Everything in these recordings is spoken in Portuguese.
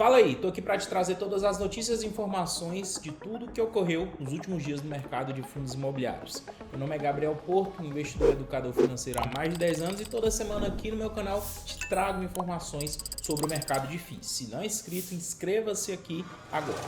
Fala aí, tô aqui para te trazer todas as notícias e informações de tudo que ocorreu nos últimos dias no mercado de fundos imobiliários. Meu nome é Gabriel Porto, investidor e educador financeiro há mais de 10 anos e toda semana aqui no meu canal te trago informações sobre o mercado de FIIs. Se não é inscrito, inscreva-se aqui agora.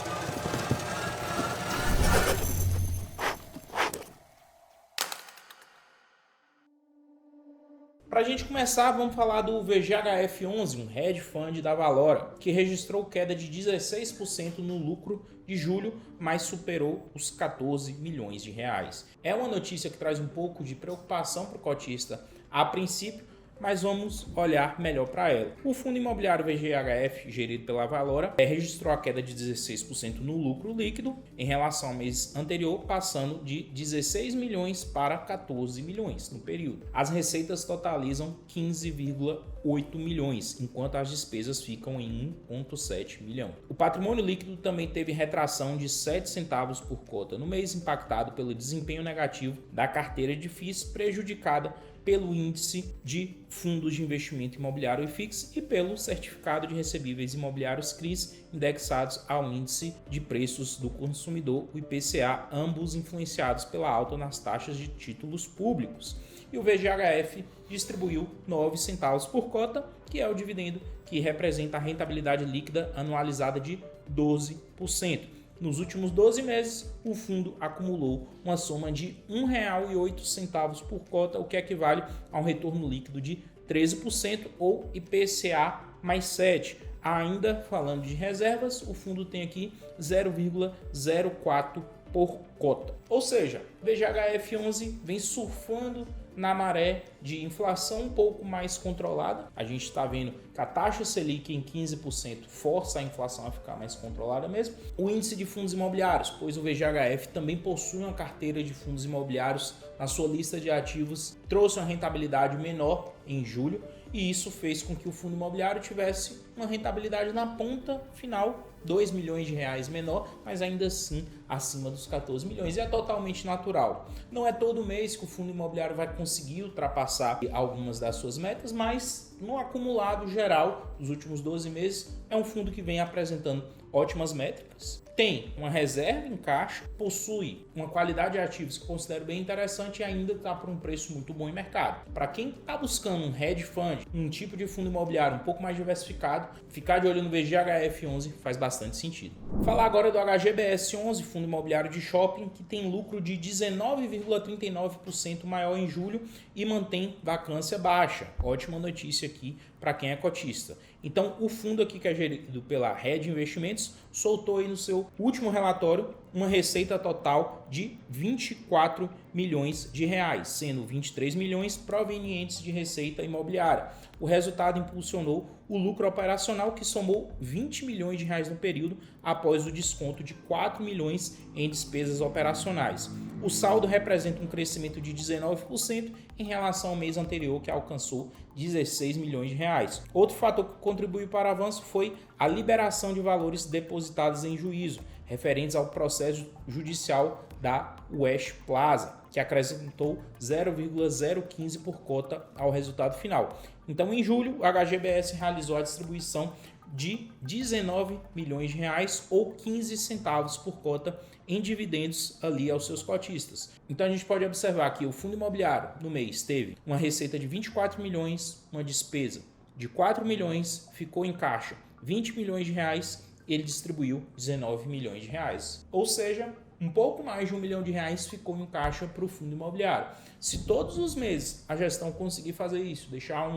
Para a gente começar, vamos falar do VGHF11, um hedge fund da Valora, que registrou queda de 16% no lucro de julho, mas superou os 14 milhões de reais. É uma notícia que traz um pouco de preocupação para o cotista a princípio, mas vamos olhar melhor para ela. O fundo imobiliário VGHF, gerido pela Valora, registrou a queda de 16% no lucro líquido em relação ao mês anterior, passando de 16 milhões para 14 milhões no período. As receitas totalizam 15,8 milhões, enquanto as despesas ficam em 1,7 milhão. O patrimônio líquido também teve retração de 7 centavos por cota no mês, impactado pelo desempenho negativo da carteira de FIIs, prejudicada pelo índice de fundos de investimento imobiliário IFIX e pelo certificado de recebíveis imobiliários CRIs, indexados ao índice de preços do consumidor, o IPCA, ambos influenciados pela alta nas taxas de títulos públicos. E o VGHF distribuiu 9 centavos por cota, que é o dividendo que representa a rentabilidade líquida anualizada de 12%. Nos últimos 12 meses, o fundo acumulou uma soma de R$ 1,08 por cota, o que equivale a um retorno líquido de 13% ou IPCA mais 7%. Ainda falando de reservas, o fundo tem aqui 0,04 por cota. Ou seja, o VGHF11 vem surfando na maré de inflação um pouco mais controlada. A gente está vendo que a taxa Selic em 15% força a inflação a ficar mais controlada mesmo. O índice de fundos imobiliários, pois o VGHF também possui uma carteira de fundos imobiliários na sua lista de ativos, trouxe uma rentabilidade menor em julho e isso fez com que o fundo imobiliário tivesse uma rentabilidade na ponta final, 2 milhões de reais menor, mas ainda assim acima dos 14 milhões. E é totalmente natural. Não é todo mês que o fundo imobiliário vai conseguir ultrapassar algumas das suas metas, mas no acumulado geral, dos últimos 12 meses, é um fundo que vem apresentando ótimas métricas. Tem uma reserva em caixa, possui uma qualidade de ativos que considero bem interessante e ainda está por um preço muito bom em mercado. Para quem está buscando um hedge fund, um tipo de fundo imobiliário um pouco mais diversificado, ficar de olho no VGHF11 faz bastante sentido. Falar agora do HGBS11, fundo imobiliário de shopping, que tem lucro de 19,39% maior em julho e mantém vacância baixa. Ótima notícia aqui para quem é cotista. Então, o fundo aqui que é gerido pela Red Investimentos soltou aí no seu último relatório uma receita total de 24 milhões de reais, sendo 23 milhões provenientes de receita imobiliária. O resultado impulsionou o lucro operacional, que somou 20 milhões de reais no período, após o desconto de 4 milhões em despesas operacionais. O saldo representa um crescimento de 19% em relação ao mês anterior, que alcançou 16 milhões de reais. Outro fator que contribuiu para o avanço foi a liberação de valores depositados em juízo, referentes ao processo judicial da West Plaza, que acrescentou 0,015 por cota ao resultado final. Então, em julho, o HGBS realizou a distribuição de 19 milhões de reais ou 15 centavos por cota em dividendos ali aos seus cotistas. Então a gente pode observar que o fundo imobiliário no mês teve uma receita de 24 milhões, uma despesa de 4 milhões, ficou em caixa 20 milhões de reais, ele distribuiu 19 milhões de reais. Ou seja, um pouco mais de R$1 milhão ficou em caixa para o fundo imobiliário. Se todos os meses a gestão conseguir fazer isso, deixar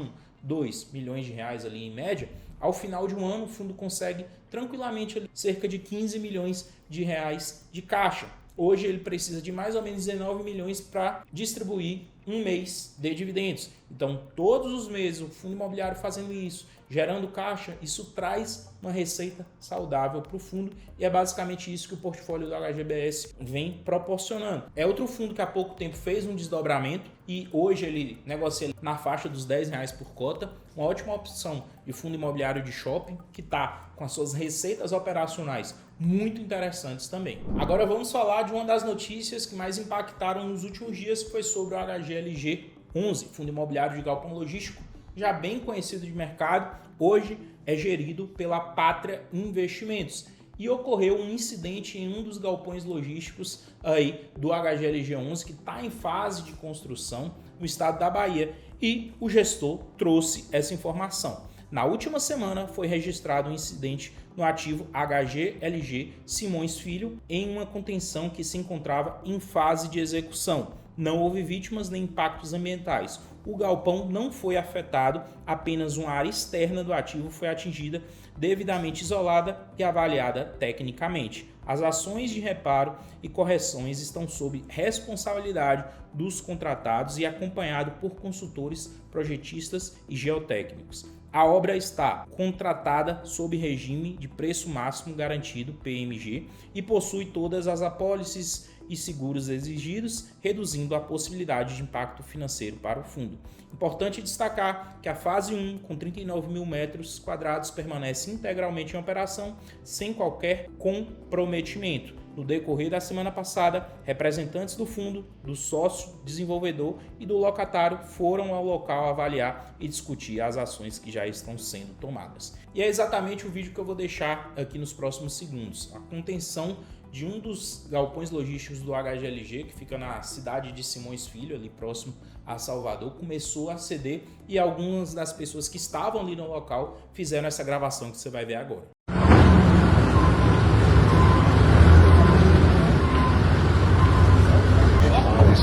2 milhões de reais ali em média, ao final de um ano o fundo consegue tranquilamente cerca de 15 milhões de reais de caixa. Hoje ele precisa de mais ou menos 19 milhões para distribuir um mês de dividendos. Então, todos os meses o fundo imobiliário fazendo isso, gerando caixa, isso traz uma receita saudável para o fundo e é basicamente isso que o portfólio do HGBS vem proporcionando. É outro fundo que há pouco tempo fez um desdobramento e hoje ele negocia na faixa dos R$10 por cota, uma ótima opção de fundo imobiliário de shopping que está com as suas receitas operacionais muito interessantes também. Agora vamos falar de uma das notícias que mais impactaram nos últimos dias, que foi sobre o HGLG11, fundo imobiliário de galpão logístico, já bem conhecido de mercado. Hoje é gerido pela Pátria Investimentos. E ocorreu um incidente em um dos galpões logísticos aí do HGLG11 que está em fase de construção no estado da Bahia, e o gestor trouxe essa informação. Na última semana foi registrado um incidente no ativo HGLG Simões Filho em uma contenção que se encontrava em fase de execução. Não houve vítimas nem impactos ambientais. O galpão não foi afetado, apenas uma área externa do ativo foi atingida, devidamente isolada e avaliada tecnicamente. As ações de reparo e correções estão sob responsabilidade dos contratados e acompanhado por consultores, projetistas e geotécnicos. A obra está contratada sob regime de preço máximo garantido, PMG, e possui todas as apólices e seguros exigidos, reduzindo a possibilidade de impacto financeiro para o fundo. Importante destacar que a fase 1, com 39 mil metros quadrados, permanece integralmente em operação, sem qualquer comprometimento. No decorrer da semana passada, representantes do fundo, do sócio, desenvolvedor e do locatário foram ao local avaliar e discutir as ações que já estão sendo tomadas. E é exatamente o vídeo que eu vou deixar aqui nos próximos segundos. A contenção de um dos galpões logísticos do HGLG, que fica na cidade de Simões Filho, ali próximo a Salvador, começou a ceder e algumas das pessoas que estavam ali no local fizeram essa gravação que você vai ver agora.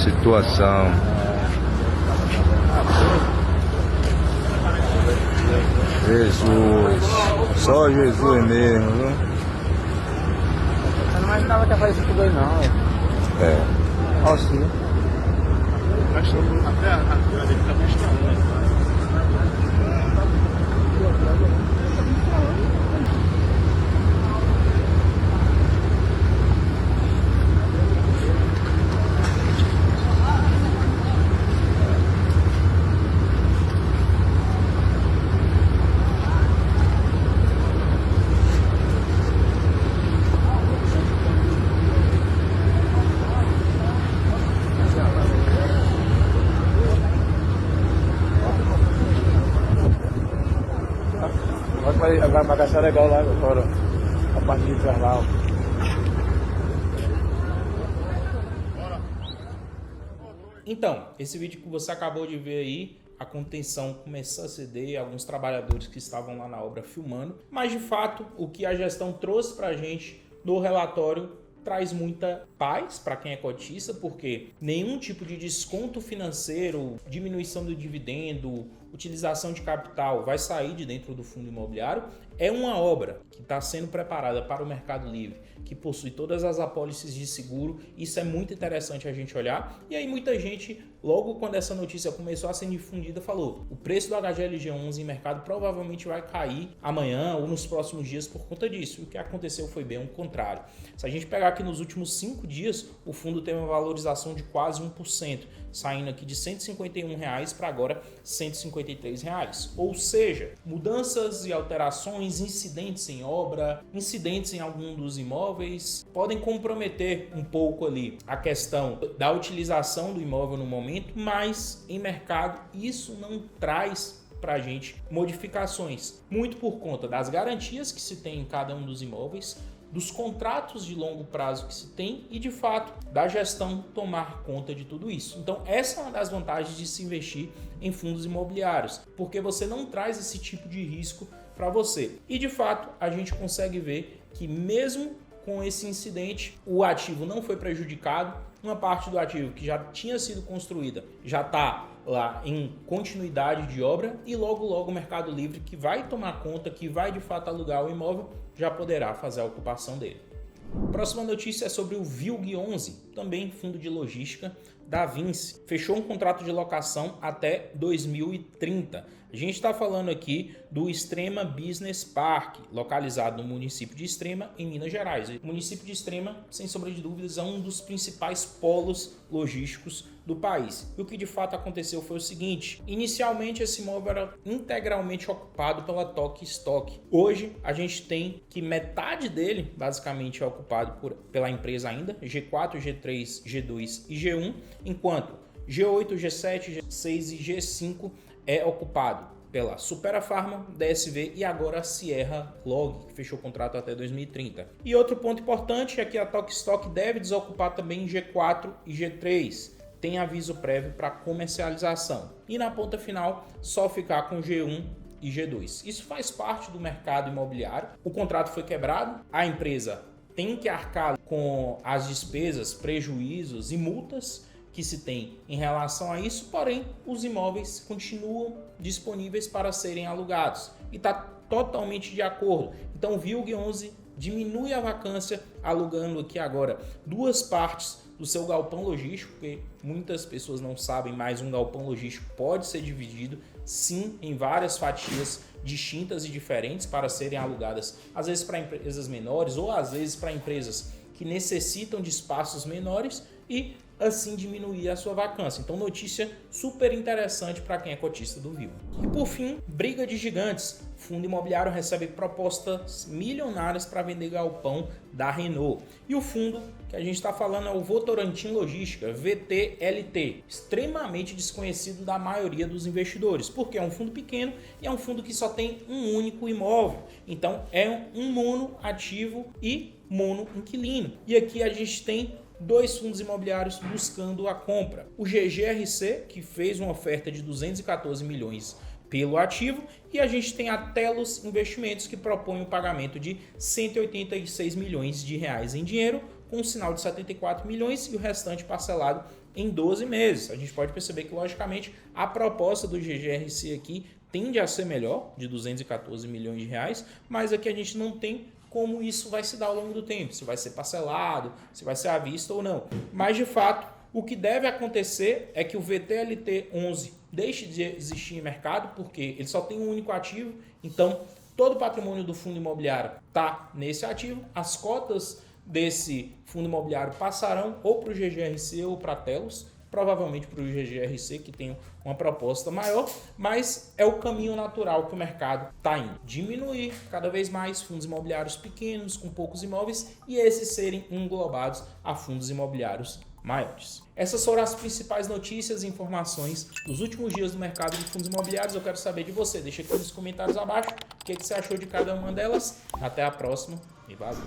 Situação. Jesus, só Jesus mesmo, viu? Eu não imaginava que ia fazer isso tudo aí não. É. Ó, sim. Até a dele tá bem estranha. Agora a caixada é igual lá agora, a parte de trás lá. Então, esse vídeo que você acabou de ver aí, a contenção começou a ceder, alguns trabalhadores que estavam lá na obra filmando, mas de fato o que a gestão trouxe para a gente no relatório traz muita paz para quem é cotista, porque nenhum tipo de desconto financeiro, diminuição do dividendo, utilização de capital vai sair de dentro do fundo imobiliário. É uma obra que está sendo preparada para o Mercado Livre, que possui todas as apólices de seguro. Isso é muito interessante a gente olhar. E aí muita gente, logo quando essa notícia começou a ser difundida, falou: o preço do HGLG11 em mercado provavelmente vai cair amanhã ou nos próximos dias por conta disso. E o que aconteceu foi bem o contrário. Se a gente pegar aqui nos últimos 5 dias, o fundo teve uma valorização de quase 1%, saindo aqui de R$ 151 para agora R$ 153. Ou seja, mudanças e alterações, incidentes em obra, incidentes em algum dos imóveis podem comprometer um pouco ali a questão da utilização do imóvel no momento, mas em mercado isso não traz para a gente modificações, muito por conta das garantias que se tem em cada um dos imóveis, dos contratos de longo prazo que se tem e, de fato, da gestão tomar conta de tudo isso. Então, essa é uma das vantagens de se investir em fundos imobiliários, porque você não traz esse tipo de risco para você. E, de fato, a gente consegue ver que mesmo com esse incidente, o ativo não foi prejudicado. Uma parte do ativo que já tinha sido construída já está lá em continuidade de obra e logo o Mercado Livre, que vai tomar conta, que vai de fato alugar o imóvel, já poderá fazer a ocupação dele. Próxima notícia é sobre o VILG11, também fundo de logística da Vinci. Fechou um contrato de locação até 2030. A gente está falando aqui do Extrema Business Park, localizado no município de Extrema, em Minas Gerais. O município de Extrema, sem sombra de dúvidas, é um dos principais polos logísticos do país. E o que de fato aconteceu foi o seguinte: inicialmente esse imóvel era integralmente ocupado pela Toque Stock. Hoje a gente tem que metade dele basicamente é ocupado pela empresa ainda, G4, G3, G2 e G1, enquanto G8, G7, G6 e G5 é ocupado pela Supera Pharma, DSV e agora a Sierra Log, que fechou o contrato até 2030. E outro ponto importante é que a Tok Stock deve desocupar também G4 e G3. Tem aviso prévio para comercialização. E na ponta final, só ficar com G1 e G2. Isso faz parte do mercado imobiliário. O contrato foi quebrado, a empresa tem que arcar com as despesas, prejuízos e multas que se tem em relação a isso, porém os imóveis continuam disponíveis para serem alugados e está totalmente de acordo. Então o VILG 11 diminui a vacância, alugando aqui agora 2 partes do seu galpão logístico, porque muitas pessoas não sabem, mas um galpão logístico pode ser dividido sim em várias fatias distintas e diferentes para serem alugadas, às vezes para empresas menores ou às vezes para empresas que necessitam de espaços menores e assim diminuir a sua vacância. Então, notícia super interessante para quem é cotista do VILG. E por fim, briga de gigantes. Fundo imobiliário recebe propostas milionárias para vender galpão da Renault. E o fundo que a gente está falando é o Votorantim Logística, VTLT, extremamente desconhecido da maioria dos investidores, porque é um fundo pequeno e é um fundo que só tem um único imóvel. Então, é um mono ativo e mono inquilino. E aqui a gente tem 2 fundos imobiliários buscando a compra. O GGRC, que fez uma oferta de 214 milhões pelo ativo, e a gente tem a Telos Investimentos, que propõe o pagamento de 186 milhões de reais em dinheiro, com um sinal de 74 milhões e o restante parcelado em 12 meses. A gente pode perceber que, logicamente, a proposta do GGRC aqui tende a ser melhor, de 214 milhões de reais, mas aqui a gente não tem como isso vai se dar ao longo do tempo, se vai ser parcelado, se vai ser à vista ou não. Mas, de fato, o que deve acontecer é que o VTLT 11 deixe de existir em mercado, porque ele só tem um único ativo, então todo o patrimônio do fundo imobiliário está nesse ativo, as cotas desse fundo imobiliário passarão ou para o GGRC ou para a Telos, provavelmente para o GGRC, que tem uma proposta maior, mas é o caminho natural que o mercado está indo. Diminuir cada vez mais fundos imobiliários pequenos, com poucos imóveis, e esses serem englobados a fundos imobiliários maiores. Essas foram as principais notícias e informações dos últimos dias do mercado de fundos imobiliários. Eu quero saber de você. Deixa aqui nos comentários abaixo o que você achou de cada uma delas. Até a próxima e valeu!